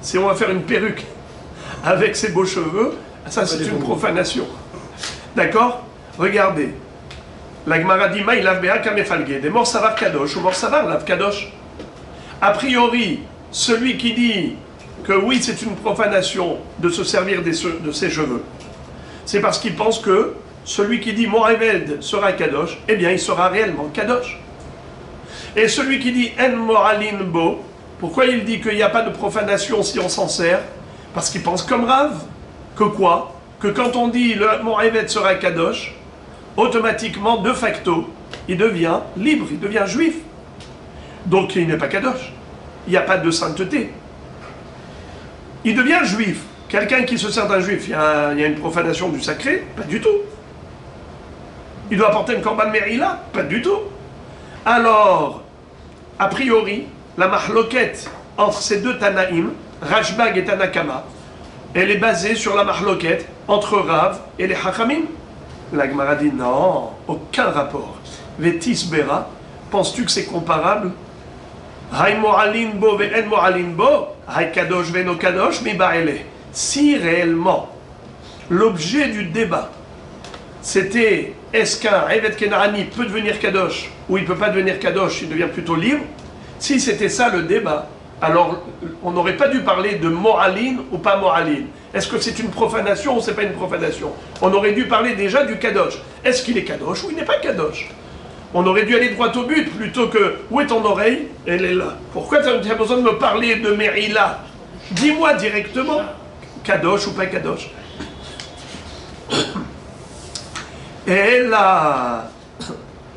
Si on va faire une perruque avec ses beaux cheveux, ça c'est une profanation. D'accord? Regardez. La Gemara dit Maïlav Be'a Kamefalge, des morts savar kadosh ou morts savar lav kadosh. A priori, celui qui dit que oui, c'est une profanation de se servir de ses cheveux, c'est parce qu'il pense que celui qui dit mon Eved sera kadosh, eh bien il sera réellement kadosh. Et celui qui dit en mo'alin bo, pourquoi il dit qu'il n'y a pas de profanation si on s'en sert? Parce qu'il pense comme Rav. Que quoi? que quand on dit mon Evet sera Kadosh, automatiquement, de facto, il devient libre, il devient juif. Donc il n'est pas Kadosh. Il n'y a pas de sainteté. Il devient juif. Quelqu'un qui se sert d'un juif, il y a une profanation du sacré? Pas du tout. Il doit apporter une korban merila? Pas du tout. Alors, a priori, la mahloket entre ces deux Tanaïm, Rashbag et Tanakama, elle est basée sur la mahloket entre Rav et les Hachamim. La Gemara dit non, aucun rapport. Vetis Bera, penses-tu que c'est comparable? Hay mo'alin bo ve'en mo'alin bo, hay kadosh ve'no kadosh mi ba'ele. Si réellement l'objet du débat c'était est-ce qu'un Evet Kenani peut devenir kadosh ou il ne peut pas devenir kadosh, il devient plutôt libre, si c'était ça le débat, alors on n'aurait pas dû parler de mo'alin ou pas mo'alin. Est-ce que c'est une profanation ou c'est pas une profanation? On aurait dû parler déjà du kadosh. Est-ce qu'il est kadosh ou il n'est pas kadosh? On aurait dû aller droit au but plutôt que où est ton oreille? Elle est là. Pourquoi tu as besoin de me parler de Merila? Dis-moi directement, kadosh ou pas kadosh? Et elle a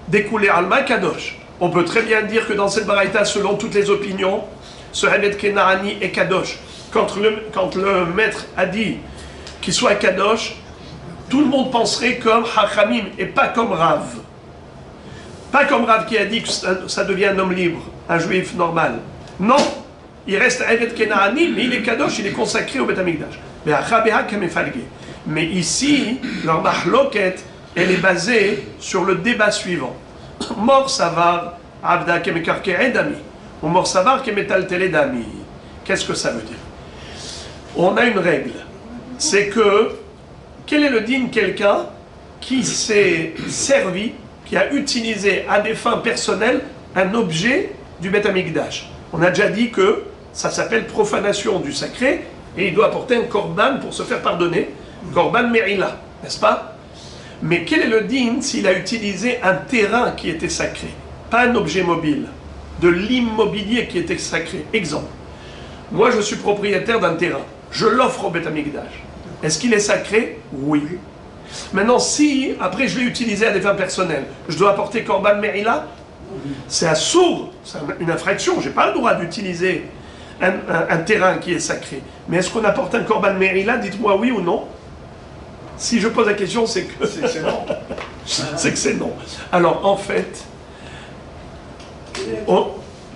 découlé Alma kadosh. On peut très bien dire que dans cette baraïta, selon toutes les opinions, ce Evet Kenani est kadosh. Quand le maître a dit qu'il soit kadosh, tout le monde penserait comme Hachamim et pas comme Rav. Pas comme Rav qui a dit que ça devient un homme libre, un juif normal. Non, il reste Evet Kenani, mais il est kadosh, il est consacré au Beth Amikdash. Mais ici, leur mahloket, elle est basée sur le débat suivant. Mor savar abda kemekarke edami, ou mor savar kemetaltele dami. Qu'est-ce que ça veut dire? On a une règle, c'est que quel est le digne quelqu'un qui s'est servi, qui a utilisé à des fins personnelles un objet du Beth Amikdash? On a déjà dit que ça s'appelle profanation du sacré et il doit apporter un korban pour se faire pardonner, korban merila, n'est-ce pas? Mais quel est le digne s'il a utilisé un terrain qui était sacré, pas un objet mobile, de l'immobilier qui était sacré? Exemple, moi je suis propriétaire d'un terrain, je l'offre au Beth Amikdash. Est-ce qu'il est sacré? Oui. Maintenant, si après je l'ai utilisé à des fins personnelles, je dois apporter korban merila? C'est assourd, c'est une infraction, je n'ai pas le droit d'utiliser un terrain qui est sacré. Mais est-ce qu'on apporte un korban merila? Dites-moi oui ou non. Si je pose la question, c'est que c'est non. C'est que c'est non. Alors, en fait,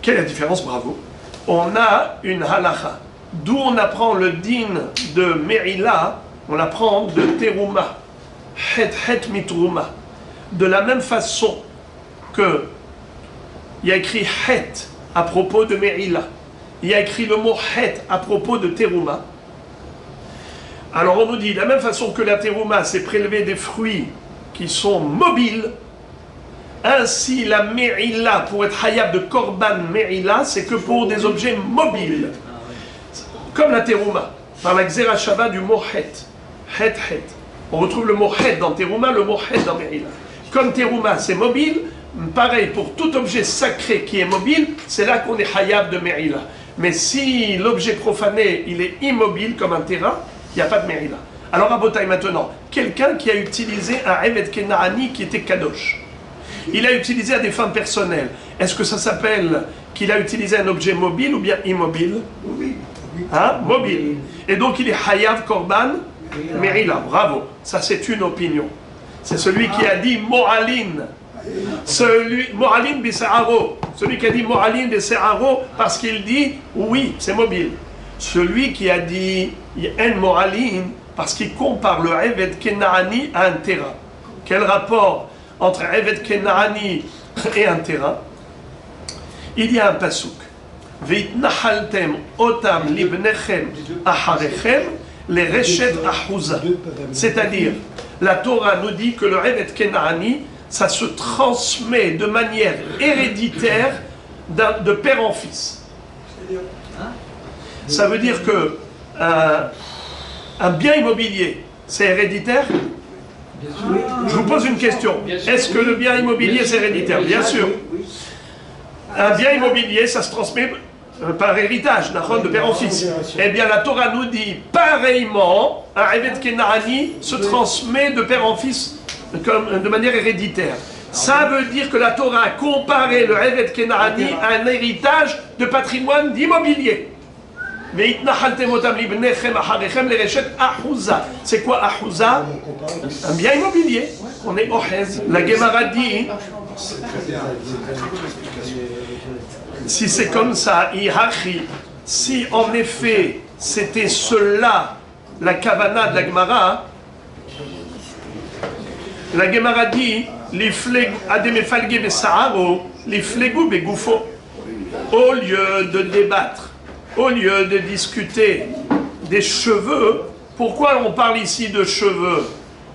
quelle est la différence? Bravo. On a une halacha, d'où on apprend le din de Merila, on apprend de Teruma, het mitruma. De la même façon que il y a écrit het à propos de Merila, il y a écrit le mot het à propos de Teruma. Alors on nous dit, de la même façon que la terouma, c'est prélever des fruits qui sont mobiles, ainsi la merila, pour être hayab de korban merila, c'est que pour des objets mobiles. Comme la terouma, par la xéra shava du mot het. Het. On retrouve le mot het dans terouma, le mot het dans merila. Comme terouma, c'est mobile, pareil, pour tout objet sacré qui est mobile, c'est là qu'on est hayab de merila. Mais si l'objet profané, il est immobile comme un terrain, il n'y a pas de merila. Alors, Rabotai, maintenant, quelqu'un qui a utilisé un Evet Kenani qui était kadosh, il a utilisé à des fins personnelles. Est-ce que ça s'appelle qu'il a utilisé un objet mobile ou bien immobile? Oui. Hein? Mobile. Et donc, il est Hayav Korban Merila. Bravo. Ça, c'est une opinion. C'est celui qui a dit Mo'alin. Mo'alin Bisa'aro. Celui qui a dit Mo'alin Bisa'aro parce qu'il dit oui, c'est mobile. Celui qui a dit En Mo'alin, parce qu'il compare le Evet Kenani à un terrain. Quel rapport entre un Evet Kenani et un terrain? Il y a un pasouk. Veitnahaltem otam libnechem aharechem les reshet ahouza. C'est-à-dire, la Torah nous dit que le Evet Kenani, ça se transmet de manière héréditaire de père en fils. Ça veut dire que un bien immobilier, c'est héréditaire? Je vous pose une question. Est-ce que le bien immobilier, c'est héréditaire? Bien sûr. Un bien immobilier, ça se transmet par héritage, de père en fils. Eh bien, la Torah nous dit pareillement, un Eved Kenaani se transmet de père en fils de manière héréditaire. Ça veut dire que la Torah a comparé le Eved Kenaani à un héritage de patrimoine d'immobilier. C'est quoi Ahouza? Un bien immobilier. On est Ohez. La Gemara dit, si c'est comme ça, si en effet c'était cela la kavana de la Gemara, dit au lieu de débattre, au lieu de discuter des cheveux, pourquoi on parle ici de cheveux?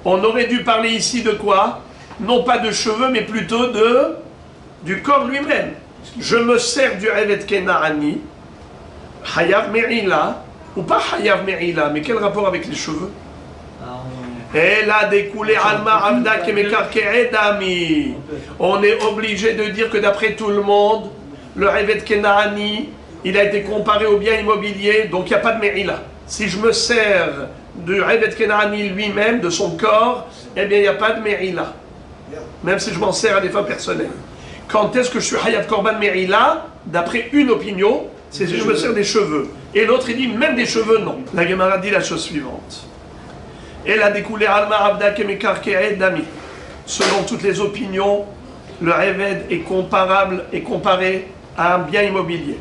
On aurait dû parler ici de quoi? Non pas de cheveux, mais plutôt du corps lui-même. Je me sers du Eved Kenaani, Hayav Me'ila, ou pas Hayav Me'ila, mais quel rapport avec les cheveux? Elle a découlé Alma Avda Kemekarke'e Dami. On est obligé de dire que d'après tout le monde, le Eved Kenaani, il a été comparé au bien immobilier, donc il n'y a pas de Me'ila. Si je me sers du Eved Kenaani lui-même, de son corps, eh bien il n'y a pas de Me'ila. Même si je m'en sers à des fins personnelles. Quand est-ce que je suis Hayat Korban Me'ila? D'après une opinion, c'est si je me sers des cheveux. Et l'autre, il dit même des cheveux, non. La Gemara dit la chose suivante. Elle a découlé Alma Abda Kemekarke'e Dami. Selon toutes les opinions, le Eved est comparé à un bien immobilier.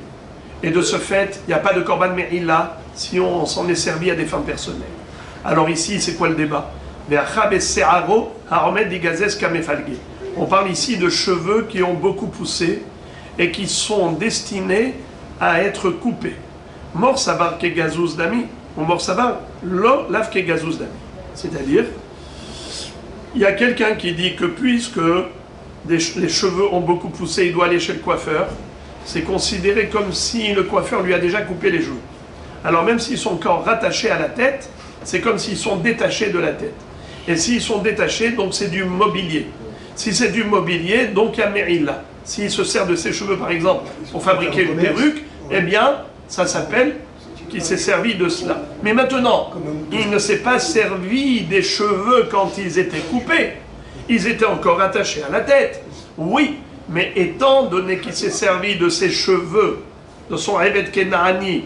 Et de ce fait, il n'y a pas de Korban Me'ila si on s'en est servi à des fins personnelles. Alors ici, c'est quoi le débat? On parle ici de cheveux qui ont beaucoup poussé et qui sont destinés à être coupés. Mor savar ke gazouz dami, ou mor savar lo lav ke gazouz dami. C'est-à-dire, il y a quelqu'un qui dit que puisque les cheveux ont beaucoup poussé, il doit aller chez le coiffeur. C'est considéré comme si le coiffeur lui a déjà coupé les cheveux. Alors même s'ils sont encore rattachés à la tête, c'est comme s'ils sont détachés de la tête. Et s'ils sont détachés, donc c'est du mobilier. Si c'est du mobilier, donc il y a Me'ila. S'il se sert de ses cheveux, par exemple, pour fabriquer une perruque, eh bien, ça s'appelle qu'il s'est servi de cela. Mais maintenant, il ne s'est pas servi des cheveux quand ils étaient coupés. Ils étaient encore attachés à la tête. Oui, mais étant donné qu'il s'est servi de ses cheveux, de son Eved Kenaani,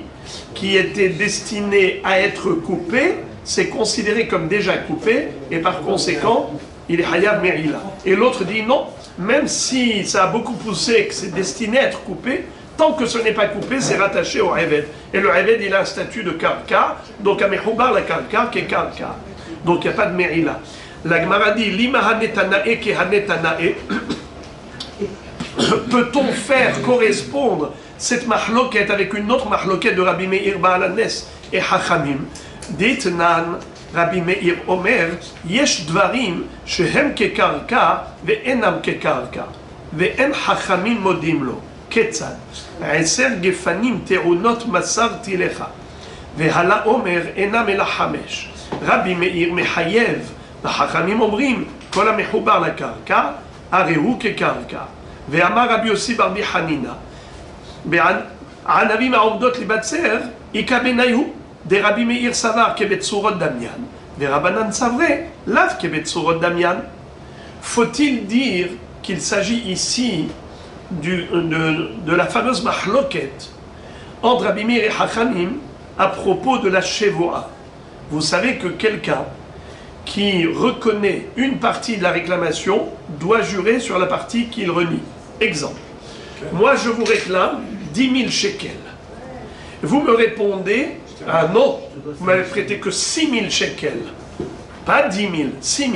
qui était destiné à être coupé, c'est considéré comme déjà coupé, et par conséquent, il est Hayab Me'ila. Et l'autre dit non, même si ça a beaucoup poussé, que c'est destiné à être coupé, tant que ce n'est pas coupé, c'est rattaché au Eved. Et le Eved, il a un statut de Karka, donc à Mechoubar la Karka, qui est Karka. Donc il n'y a pas de Me'ila. La Gemara dit, Lima hanetanae ke hanetanae. Peut-on faire correspondre cette mahloket avec une autre mahloket de Rabbi Meir Baal HaNes et Hachamim? Ditnan Rabbi Meir Omer, Yesh dvarim shehem kekarka ve'enam kekarka ve'en Hachamim modim lo. Ketzad, 10 gefanim te'unot masarti lecha ve'hala Omer enam ela 5. Rabbi Meir mechayev והחכמים אומרים, כל המחובר לקרקע, הרי הוא כקרקע. ואמר רבי יוסי ברבי חנינא, הענבים העומדות לבצר, איכא בניהו, דרבי מאיר סבר כבצורות דמיין, ורבנן סברי, לאו כבצורות דמיין. Faut-il dire qu'il s'agit ici de la fameuse mahloket entre Rabbi Meir et Hachamim à propos de la shevoa? Vous savez que quelqu'un qui reconnaît une partie de la réclamation doit jurer sur la partie qu'il renie. Exemple, moi je vous réclame 10 000 shekels. Vous me répondez, ah non, vous m'avez prêté que 6 000 shekels. Pas 10 000, 6 000.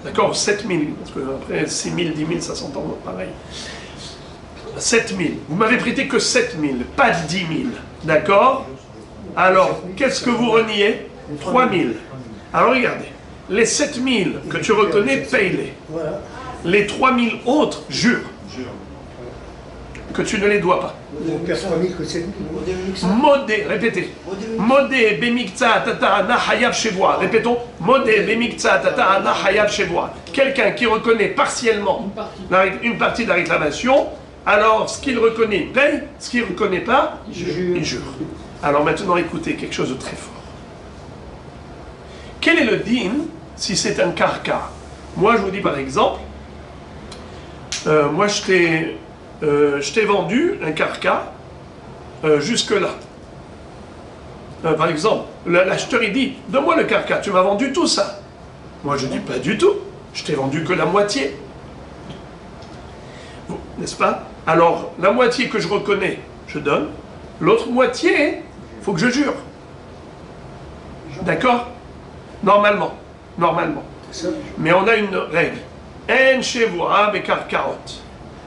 D'accord, 7 000, parce que après 6 000, 10 000, ça s'entend pareil. 7 000, vous m'avez prêté que 7 000, pas 10 000. D'accord? Alors, qu'est-ce que vous reniez? 3 000. Alors regardez, les 7 000 que tu reconnais, paye-les. Les 3 000 autres, jure que tu ne les dois pas. Modé, répétez. Modé bemikza tata'ana hayav shevoa. Répétons. Modé bemikza tata'ana hayav shevoa. Quelqu'un qui reconnaît partiellement une partie de la réclamation, Alors, ce qu'il reconnaît, il paye. Ce qu'il ne reconnaît pas, Il il jure. Alors maintenant, écoutez, quelque chose de très fort. Quel est le din si c'est un karka? Moi, je vous dis par exemple, moi, je t'ai vendu un karka jusque-là. Par exemple, l'acheteur, il dit, donne-moi le karka, tu m'as vendu tout ça. Moi, je dis, pas du tout. Je t'ai vendu que la moitié. N'est-ce pas? Alors, la moitié que je reconnais, je donne. L'autre moitié, il faut que je jure. D'accord? Normalement. Mais on a une règle. En shevoa bekarkaot.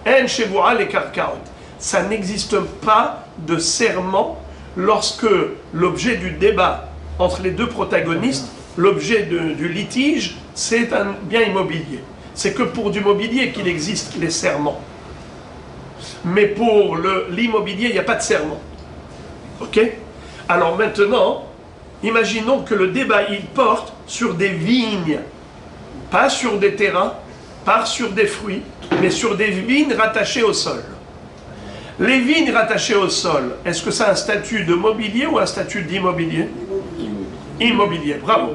En shevoa les karkaot. Ça n'existe pas de serment lorsque l'objet du débat entre les deux protagonistes, l'objet du litige, c'est un bien immobilier. C'est que pour du mobilier qu'il existe les serments. Mais pour l'immobilier, il n'y a pas de serment. Ok? Alors maintenant, imaginons que le débat, il porte sur des vignes, pas sur des terrains, pas sur des fruits, mais sur des vignes rattachées au sol. Les vignes rattachées au sol, est-ce que ça a un statut de mobilier ou un statut d'immobilier? Immobilier, bravo.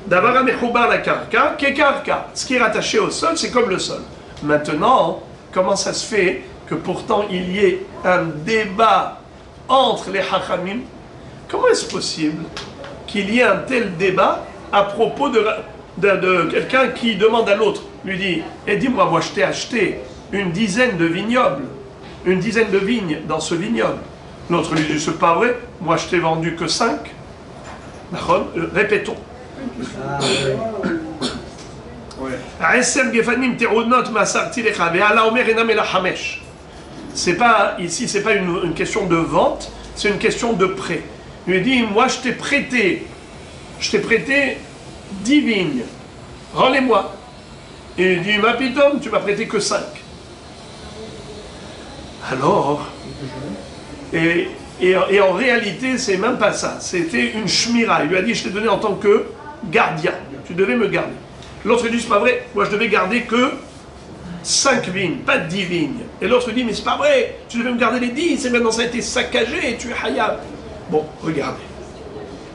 D'abord, la karka, karka. Ce qui est rattaché au sol, c'est comme le sol. Maintenant, comment ça se fait que pourtant il y ait un débat entre les hachamim? Comment est-ce possible qu'il y ait un tel débat à propos de quelqu'un qui demande à l'autre, lui dit, dis-moi, moi je t'ai acheté une dizaine de vignobles, une dizaine de vignes dans ce vignoble. L'autre lui dit, c'est pas vrai, moi je t'ai vendu que 5. Répétons. C'est pas, ici, c'est pas une question de vente, c'est une question de prêt. Il lui dit, moi je t'ai prêté 10 vignes, rends-les-moi. Et il dit, ma pitom, tu m'as prêté que 5. Alors, et en réalité, c'est même pas ça. C'était une shmira. Il lui a dit, je t'ai donné en tant que gardien. Tu devais me garder. L'autre dit, c'est pas vrai. Moi, je devais garder que 5 vignes, pas 10 vignes. Et l'autre dit, mais c'est pas vrai. Tu devais me garder les 10. Et maintenant, ça a été saccagé et tu es hayab. Bon, regardez.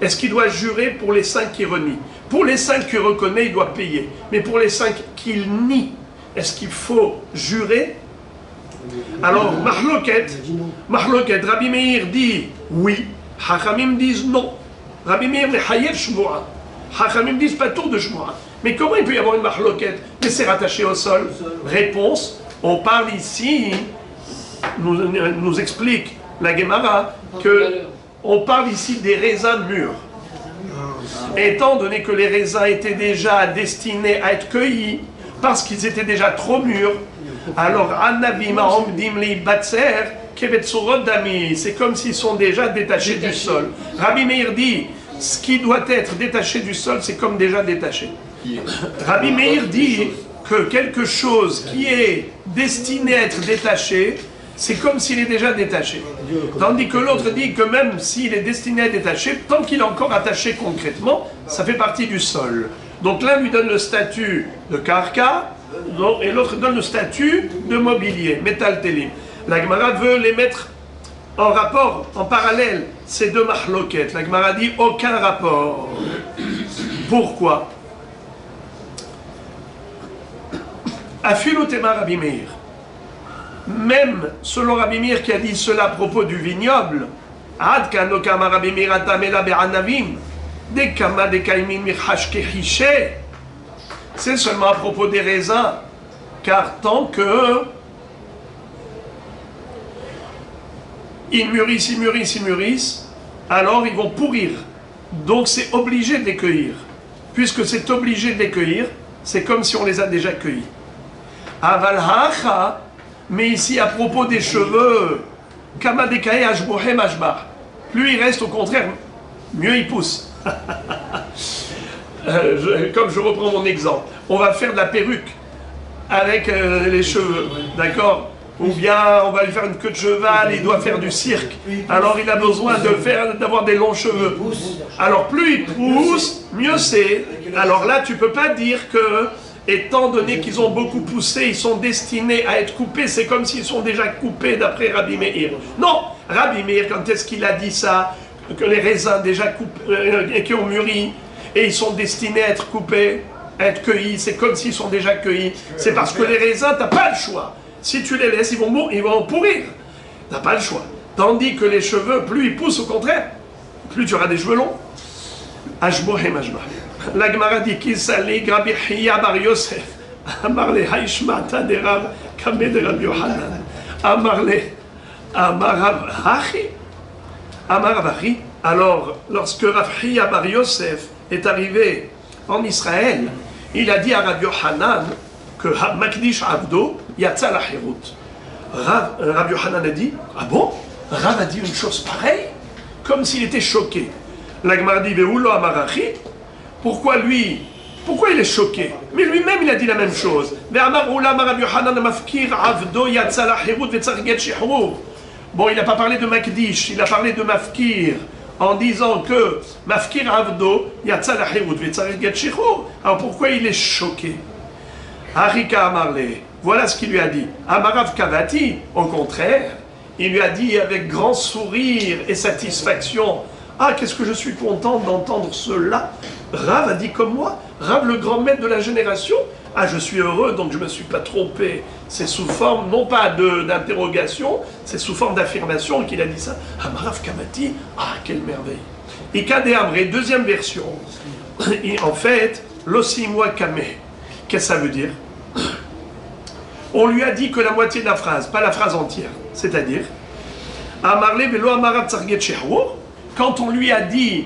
Est-ce qu'il doit jurer pour les 5 qu'il renie? Pour les 5 qu'il reconnaît, il doit payer. Mais pour les 5 qu'il nie, est-ce qu'il faut jurer? Alors, Mahloket, Rabbi Meir dit oui, Hachamim disent non. Rabbi Meir les Hayev Shmoa. Hachamim disent pas tour de Shmoa. Mais comment il peut y avoir une Mahloket? Mais c'est rattaché au sol. Réponse, on parle ici, nous explique la Gemara, que on parle ici des raisins mûrs. Étant donné que les raisins étaient déjà destinés à être cueillis, parce qu'ils étaient déjà trop mûrs, alors c'est comme s'ils sont déjà détachés du sol. Rabbi Meir dit, ce qui doit être détaché du sol, c'est comme déjà détaché. Rabbi Meir dit que quelque chose qui est destiné à être détaché, c'est comme s'il est déjà détaché. Tandis que l'autre dit que même s'il est destiné à être détaché, tant qu'il est encore attaché concrètement, ça fait partie du sol. Donc l'un lui donne le statut de karka, et l'autre donne le statut de mobilier, métal télim. La Gemara veut les mettre en rapport, en parallèle, ces deux mahloket. La Gemara dit aucun rapport. Pourquoi? Afilotema Rabbi Meir. Même selon Rabbi Meir qui a dit cela à propos du vignoble, Ad kanokama Rabbi Meir atamela be'anavim, dekama dekaimin michash kehiche. C'est seulement à propos des raisins, car tant que ils mûrissent, alors ils vont pourrir. Donc c'est obligé de les cueillir. Puisque c'est obligé de les cueillir, c'est comme si on les a déjà cueillis. Aval hacha, mais ici à propos des cheveux, kama dekae ashbohem ashbar. Plus il reste, au contraire, mieux il pousse. Comme je reprends mon exemple, on va faire de la perruque avec les cheveux, d'accord? Ou bien on va lui faire une queue de cheval, il doit faire du cirque. Alors il a besoin d'avoir des longs cheveux. Alors plus il pousse, mieux c'est. Alors là tu peux pas dire que étant donné qu'ils ont beaucoup poussé, ils sont destinés à être coupés, c'est comme s'ils sont déjà coupés d'après Rabbi Meir. Non, Rabbi Meir, quand est-ce qu'il a dit ça? Que les raisins déjà coupés, qui ont mûri, et ils sont destinés à être coupés, à être cueillis, c'est comme s'ils sont déjà cueillis. C'est parce que les raisins, tu n'as pas le choix. Si tu les laisses, ils vont pourrir. Tu n'as pas le choix. Tandis que les cheveux, plus ils poussent, au contraire, plus tu auras des cheveux longs. Ajmohem Ajmah. La Gemara dit qu'il s'allait Rabbi Hiya bar Yosef. Amarle Haishmata de Rav Kameh de Rabbi Yohanan. Amarle Amarav Hachi. Amarav Hachi. Alors, lorsque Rav Hiya bar Yosef est arrivé en Israël, il a dit à Rabbi Yohanan que Makdish Avdo Yatsa la Hirut. Rabbi Yohanan a dit, ah bon? Rav a dit une chose pareille, comme s'il était choqué. La Gemara dit, Ve'ulo Amarachi. Pourquoi lui? Pourquoi il est choqué? Mais lui-même il a dit la même chose. Bon, il n'a pas parlé de Makdish, il a parlé de Mafkir, en disant que Mafkir Avdo, Yatsa la Hirut, Vetzarich get Shichur. Alors pourquoi il est choqué? Harika Amarle, voilà ce qu'il lui a dit. Amarav Kavati, au contraire, il lui a dit avec grand sourire et satisfaction, ah, qu'est-ce que je suis content d'entendre cela. Rav a dit comme moi, Rav le grand maître de la génération, ah, je suis heureux, donc je ne me suis pas trompé. C'est sous forme, non pas d'interrogation, c'est sous forme d'affirmation qu'il a dit ça. Amarav Kavati, ah, quelle merveille. Et Kadéamré, deuxième version, et en fait, l'ossimoi kameh, qu'est-ce que ça veut dire? On lui a dit que la moitié de la phrase, pas la phrase entière. C'est-à-dire, Amarle velo amarav tsarget shehur, quand on lui a dit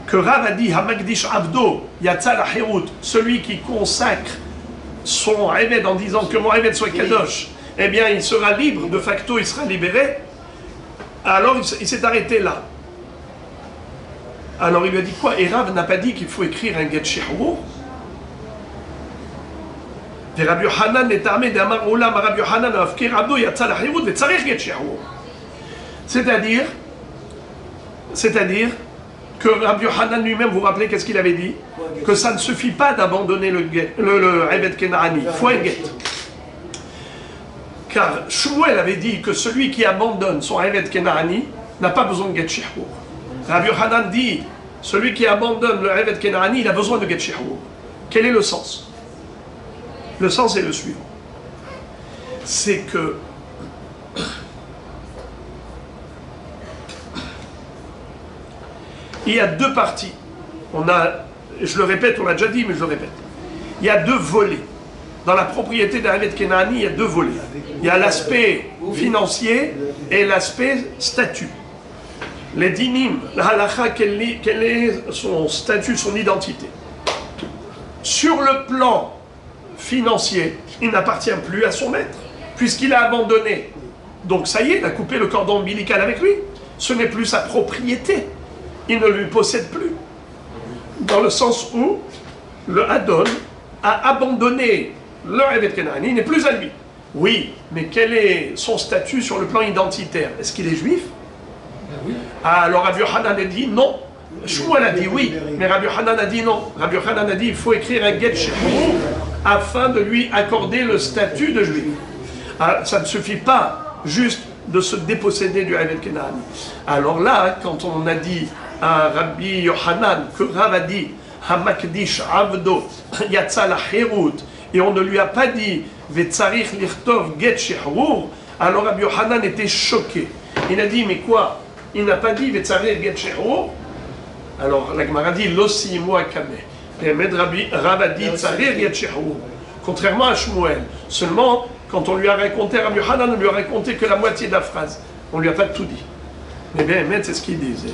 que Rav a dit Hamakdish Avdo Yatsa la Hirut, celui qui consacre son Eved en disant que mon Eved soit Kadosh, eh bien il sera libre, de facto il sera libéré. Alors il s'est arrêté là. Alors il lui a dit quoi? Et Rav n'a pas dit qu'il faut écrire un Get Shehur. Rabbi Yohanan est armé d'Amar Olam, Rabbi Yohanan Afkir Abdo Yatsa la Hirut Vetzarich Get Shehur. C'est-à-dire que Rabbi Yohanan lui-même, vous vous rappelez qu'est-ce qu'il avait dit? Que ça ne suffit pas d'abandonner le Eved Kenani, il faut un get. Car Shmuel avait dit que celui qui abandonne son Eved Kenani n'a pas besoin de get shehur. Rabbi Yohanan dit, celui qui abandonne le Eved Kenani, il a besoin de get shehur. Quel est le sens? Le sens est le suivant. C'est que il y a deux parties. Je le répète, on l'a déjà dit, mais je le répète. Il y a deux volets. Dans la propriété d'un Eved Kenani, il y a deux volets. Il y a l'aspect financier et l'aspect statut. Les dinim, la halakha, quel est son statut, son identité. Sur le plan financier, il n'appartient plus à son maître, puisqu'il a abandonné. Donc ça y est, il a coupé le cordon ombilical avec lui. Ce n'est plus sa propriété. Il ne lui possède plus. Dans le sens où le Adon a abandonné le Eved Kenani, il n'est plus à lui. Oui, mais quel est son statut sur le plan identitaire? Est-ce qu'il est juif? Oui. Alors Rabbi Yohanan a dit non. Shmuel a dit oui, mais Rabbi Yohanan a dit non. Rabbi Yohanan a dit il faut écrire un get shehur afin de lui accorder le statut de juif. Alors, ça ne suffit pas juste de se déposséder du Eved Kenani. Alors là, quand on a dit à Rabbi Yohanan que Rav a dit Hamakdish Avdo Yatsa la Hirut, et on ne lui a pas dit Vetzarich lichtov get shehur, alors Rabbi Yohanan était choqué. Il a dit mais quoi? Il n'a pas dit Vetzarich get shehur. Alors la Gemara dit Lossi moi kameh. Et Rav a dit Tzarich get shehur. Contrairement à Shmuel, seulement quand on lui a raconté, Rabbi Yohanan, on lui a raconté que la moitié de la phrase. On lui a pas tout dit. Mais bien, c'est ce qu'il disait.